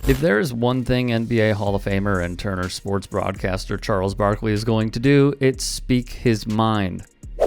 If there is one thing NBA Hall of Famer and Turner sports broadcaster Charles Barkley is going to do, it's speak his mind.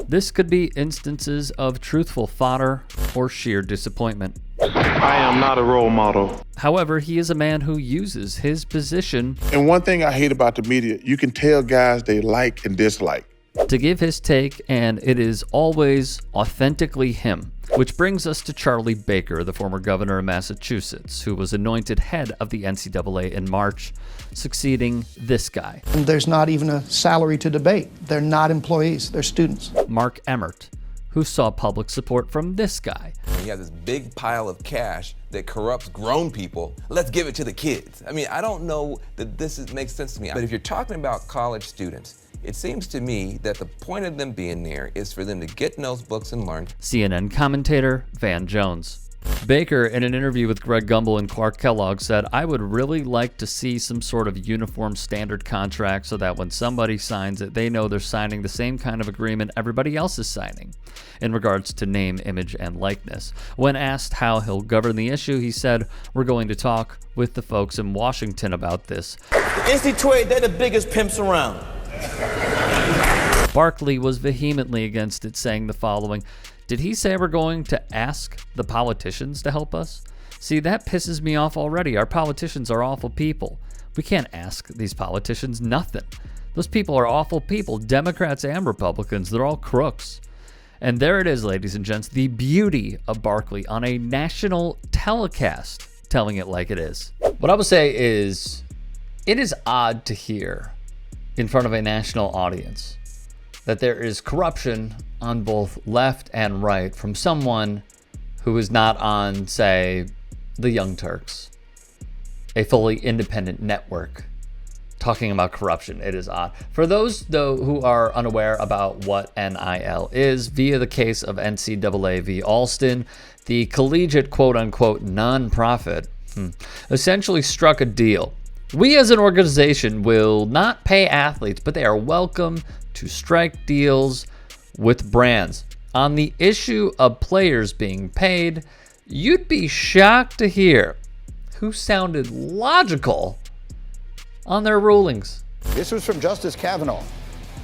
This could be instances of truthful fodder or sheer disappointment. I am not a role model. However, he is a man who uses his position. And one thing I hate about the media, you can tell guys they like and dislike. To give his take, and it is always authentically him. Which brings us to Charlie Baker, the former governor of Massachusetts, who was anointed head of the NCAA in March, succeeding this guy. There's not even a salary to debate. They're not employees, they're students. Mark Emmert, who saw public support from this guy. You have this big pile of cash that corrupts grown people. Let's give it to the kids. I mean, I don't know that makes sense to me. But if you're talking about college students, it seems to me that the point of them being there is for them to get in those books and learn. CNN commentator Van Jones. Baker, in an interview with Greg Gumbel and Clark Kellogg, said, "I would really like to see some sort of uniform standard contract so that when somebody signs it, they know they're signing the same kind of agreement everybody else is signing," in regards to name, image, and likeness. When asked how he'll govern the issue, he said, "We're going to talk with the folks in Washington about this." The NCAA, they're the biggest pimps around. Barkley was vehemently against it, saying the following: "Did he say we're going to ask the politicians to help us? See, that pisses me off already. Our politicians are awful people. We can't ask these politicians nothing. Those people are awful people, Democrats and Republicans. They're all crooks." And there it is, ladies and gents, the beauty of Barkley on a national telecast, telling it like it is. What I would say is, it is odd to hear in front of a national audience that there is corruption on both left and right from someone who is not on, say, the Young Turks, a fully independent network, talking about corruption. It is odd. For those, though, who are unaware about what NIL is, via the case of NCAA v. Alston, the collegiate quote-unquote nonprofit essentially struck a deal. We as an organization will not pay athletes, but they are welcome to strike deals with brands. On the issue of players being paid, you'd be shocked to hear who sounded logical on their rulings. This was from Justice Kavanaugh.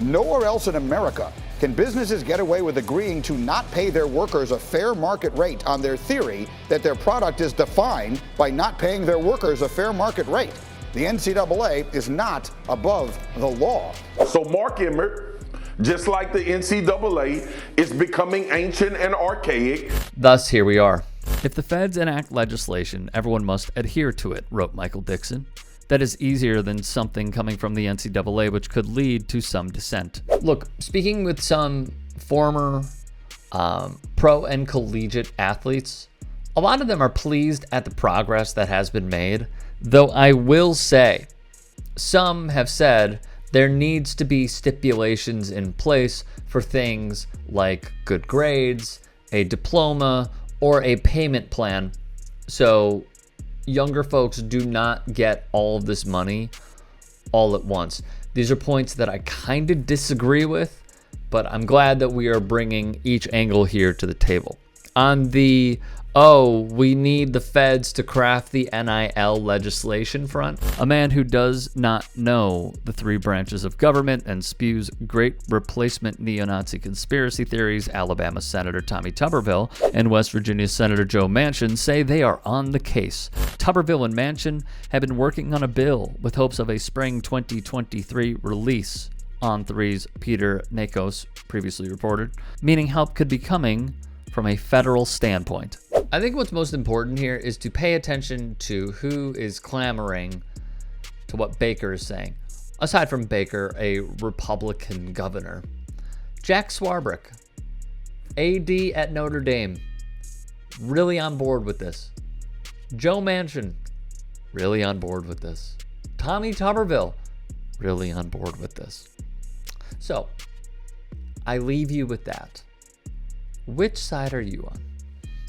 Nowhere else in America can businesses get away with agreeing to not pay their workers a fair market rate on their theory that their product is defined by not paying their workers a fair market rate. The NCAA is not above the law. So Mark Emmert, just like the NCAA, is becoming ancient and archaic. Thus, here we are. If the feds enact legislation, everyone must adhere to it, wrote Michael Dixon. That is easier than something coming from the NCAA, which could lead to some dissent. Look, speaking with some former pro and collegiate athletes, a lot of them are pleased at the progress that has been made, though I will say, some have said there needs to be stipulations in place for things like good grades, a diploma, or a payment plan, so younger folks do not get all of this money all at once. These are points that I kind of disagree with, but I'm glad that we are bringing each angle here to the table. On the, we need the feds to craft the NIL legislation front, a man who does not know the three branches of government and spews great replacement neo-Nazi conspiracy theories, Alabama Senator Tommy Tuberville and West Virginia Senator Joe Manchin say they are on the case. Tuberville and Manchin have been working on a bill with hopes of a spring 2023 release. On3's Peter Nakos previously reported, meaning help could be coming from a federal standpoint. I think what's most important here is to pay attention to who is clamoring to what Baker is saying. Aside from Baker, a Republican governor. Jack Swarbrick, AD at Notre Dame, really on board with this. Joe Manchin, really on board with this. Tommy Tuberville, really on board with this. So, I leave you with that. Which side are you on?